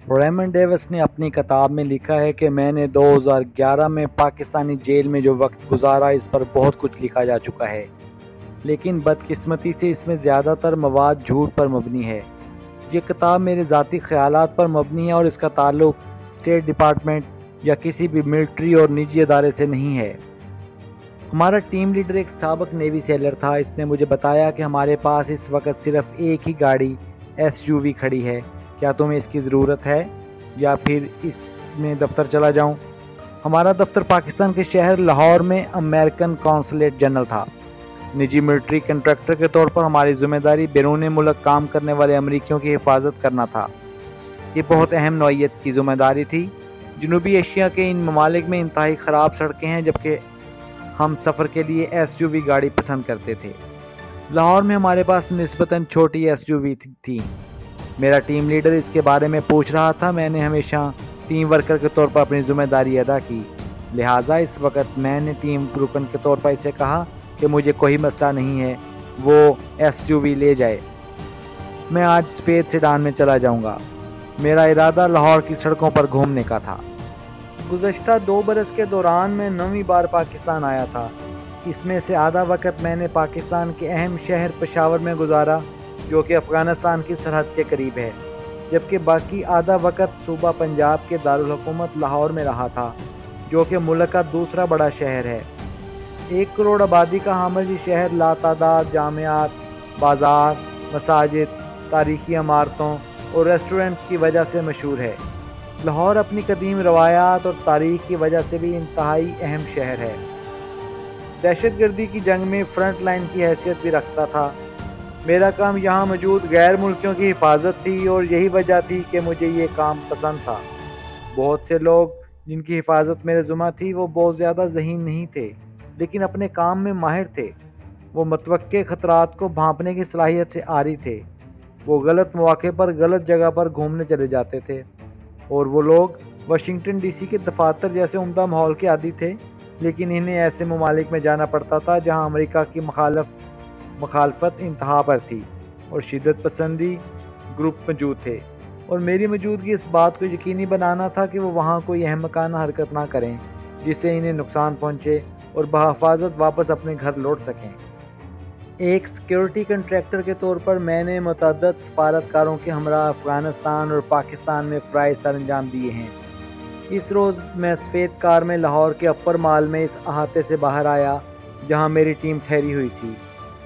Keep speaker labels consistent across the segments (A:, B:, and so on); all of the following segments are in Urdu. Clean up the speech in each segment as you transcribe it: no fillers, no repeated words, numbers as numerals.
A: ریمنڈ ڈیوس نے اپنی کتاب میں لکھا ہے کہ میں نے 2011 میں پاکستانی جیل میں جو وقت گزارا اس پر بہت کچھ لکھا جا چکا ہے، لیکن بدقسمتی سے اس میں زیادہ تر مواد جھوٹ پر مبنی ہے۔ یہ کتاب میرے ذاتی خیالات پر مبنی ہے اور اس کا تعلق اسٹیٹ ڈپارٹمنٹ یا کسی بھی ملٹری اور نجی ادارے سے نہیں ہے۔ ہمارا ٹیم لیڈر ایک سابق نیوی سیلر تھا۔ اس نے مجھے بتایا کہ ہمارے پاس اس وقت صرف ایک ہی گاڑی SUV کھڑی ہے، کیا تمہیں اس کی ضرورت ہے یا پھر اس میں دفتر چلا جاؤں؟ ہمارا دفتر پاکستان کے شہر لاہور میں امریکن قونصلیٹ جنرل تھا۔ نجی ملٹری کنٹریکٹر کے طور پر ہماری ذمہ داری بیرون ملک کام کرنے والے امریکیوں کی حفاظت کرنا تھا۔ یہ بہت اہم نوعیت کی ذمہ داری تھی۔ جنوبی ایشیا کے ان ممالک میں انتہائی خراب سڑکیں ہیں، جبکہ ہم سفر کے لیے SUV گاڑی پسند کرتے تھے۔ لاہور میں ہمارے پاس نسبتاً چھوٹی SUV تھی۔ میرا ٹیم لیڈر اس کے بارے میں پوچھ رہا تھا۔ میں نے ہمیشہ ٹیم ورکر کے طور پر اپنی ذمہ داری ادا کی، لہٰذا اس وقت میں نے ٹیم رکن کے طور پر اسے کہا کہ مجھے کوئی مسئلہ نہیں ہے، وہ SUV لے جائے، میں آج سفید سیڈان میں چلا جاؤں گا۔ میرا ارادہ لاہور کی سڑکوں پر گھومنے کا تھا۔ گزشتہ 2 برس کے دوران میں 9ویں بار پاکستان آیا تھا۔ اس میں سے آدھا وقت میں نے پاکستان کے اہم شہر پشاور میں گزارا، جو کہ افغانستان کی سرحد کے قریب ہے، جبکہ باقی آدھا وقت صوبہ پنجاب کے دارالحکومت لاہور میں رہا تھا، جو کہ ملک کا دوسرا بڑا شہر ہے۔ 1 کروڑ آبادی کا حامل یہ شہر لاتعداد جامعات، بازار، مساجد، تاریخی عمارتوں اور ریسٹورنٹس کی وجہ سے مشہور ہے۔ لاہور اپنی قدیم روایات اور تاریخ کی وجہ سے بھی انتہائی اہم شہر ہے۔ دہشت گردی کی جنگ میں فرنٹ لائن کی حیثیت بھی رکھتا تھا۔ میرا کام یہاں موجود غیر ملکیوں کی حفاظت تھی اور یہی وجہ تھی کہ مجھے یہ کام پسند تھا۔ بہت سے لوگ جن کی حفاظت میرے ذمہ تھی وہ بہت زیادہ ذہین نہیں تھے، لیکن اپنے کام میں ماہر تھے۔ وہ متوقع خطرات کو بھانپنے کی صلاحیت سے عاری تھے۔ وہ غلط مواقع پر غلط جگہ پر گھومنے چلے جاتے تھے، اور وہ لوگ واشنگٹن DC کے دفاتر جیسے عمدہ ماحول کے عادی تھے، لیکن انہیں ایسے ممالک میں جانا پڑتا تھا جہاں امریکہ کی مخالفت انتہا پر تھی اور شدت پسندی گروپ موجود تھے، اور میری موجودگی اس بات کو یقینی بنانا تھا کہ وہ وہاں کوئی احمقانہ حرکت نہ کریں جس سے انہیں نقصان پہنچے اور بحفاظت واپس اپنے گھر لوٹ سکیں۔ ایک سیکیورٹی کنٹریکٹر کے طور پر میں نے متعدد سفارتکاروں کے ہمراہ افغانستان اور پاکستان میں فرائض سر انجام دیے ہیں۔ اس روز میں سفید کار میں لاہور کے اپر مال میں اس احاطے سے باہر آیا جہاں میری ٹیم ٹھہری ہوئی تھی۔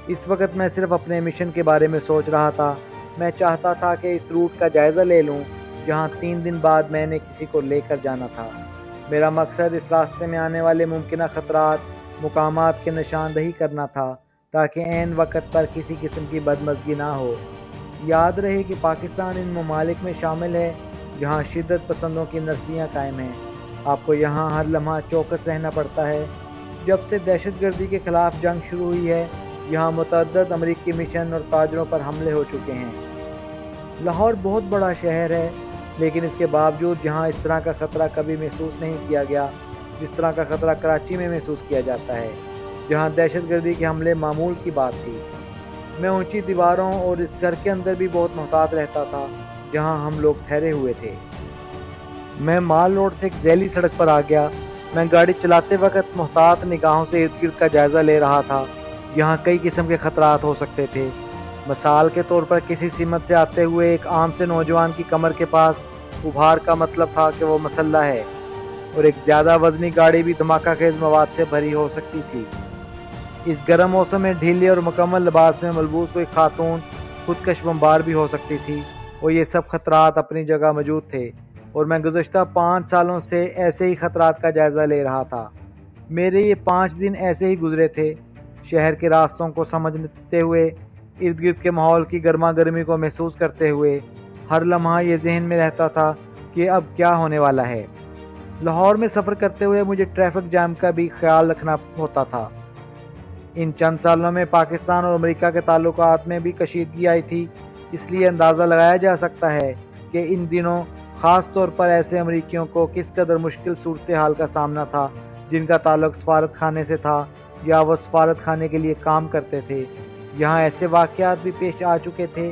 A: اس وقت میں صرف اپنے مشن کے بارے میں سوچ رہا تھا۔ میں چاہتا تھا کہ اس روٹ کا جائزہ لے لوں جہاں 3 دن بعد میں نے کسی کو لے کر جانا تھا۔ میرا مقصد اس راستے میں آنے والے ممکنہ خطرات، مقامات کی نشاندہی کرنا تھا تاکہ عین وقت پر کسی قسم کی بدمزگی نہ ہو۔ یاد رہے کہ پاکستان ان ممالک میں شامل ہے جہاں شدت پسندوں کی نرسیاں قائم ہیں۔ آپ کو یہاں ہر لمحہ چوکس رہنا پڑتا ہے۔ جب سے دہشت گردی کے خلاف جنگ شروع ہوئی ہے، یہاں متعدد امریکی مشن اور تاجروں پر حملے ہو چکے ہیں۔ لاہور بہت بڑا شہر ہے، لیکن اس کے باوجود یہاں اس طرح کا خطرہ کبھی محسوس نہیں کیا گیا جس طرح کا خطرہ کراچی میں محسوس کیا جاتا ہے، جہاں دہشت گردی کے حملے معمول کی بات تھی۔ میں اونچی دیواروں اور اس گھر کے اندر بھی بہت محتاط رہتا تھا جہاں ہم لوگ ٹھہرے ہوئے تھے۔ میں مال روڈ سے ایک ذیلی سڑک پر آ گیا۔ میں گاڑی چلاتے وقت محتاط نگاہوں سے ارد گرد کا جائزہ لے رہا تھا۔ یہاں کئی قسم کے خطرات ہو سکتے تھے۔ مثال کے طور پر کسی سمت سے آتے ہوئے ایک عام سے نوجوان کی کمر کے پاس ابھار کا مطلب تھا کہ وہ مسلح ہے، اور ایک زیادہ وزنی گاڑی بھی دھماکہ خیز مواد سے بھری ہو سکتی تھی۔ اس گرم موسم میں ڈھیلے اور مکمل لباس میں ملبوس کوئی خاتون خودکش بمبار بھی ہو سکتی تھی، اور یہ سب خطرات اپنی جگہ موجود تھے، اور میں گزشتہ 5 سالوں سے ایسے ہی خطرات کا جائزہ لے رہا تھا۔ میرے یہ 5 دن ایسے ہی گزرے تھے، شہر کے راستوں کو سمجھتے ہوئے، ارد گرد کے ماحول کی گرما گرمی کو محسوس کرتے ہوئے۔ ہر لمحہ یہ ذہن میں رہتا تھا کہ اب کیا ہونے والا ہے۔ لاہور میں سفر کرتے ہوئے مجھے ٹریفک جام کا بھی خیال رکھنا ہوتا تھا۔ ان چند سالوں میں پاکستان اور امریکہ کے تعلقات میں بھی کشیدگی آئی تھی، اس لیے اندازہ لگایا جا سکتا ہے کہ ان دنوں خاص طور پر ایسے امریکیوں کو کس قدر مشکل صورتحال کا سامنا تھا جن کا تعلق سفارت خانے سے تھا یا وہ سفارت خانے کے لیے کام کرتے تھے۔ یہاں ایسے واقعات بھی پیش آ چکے تھے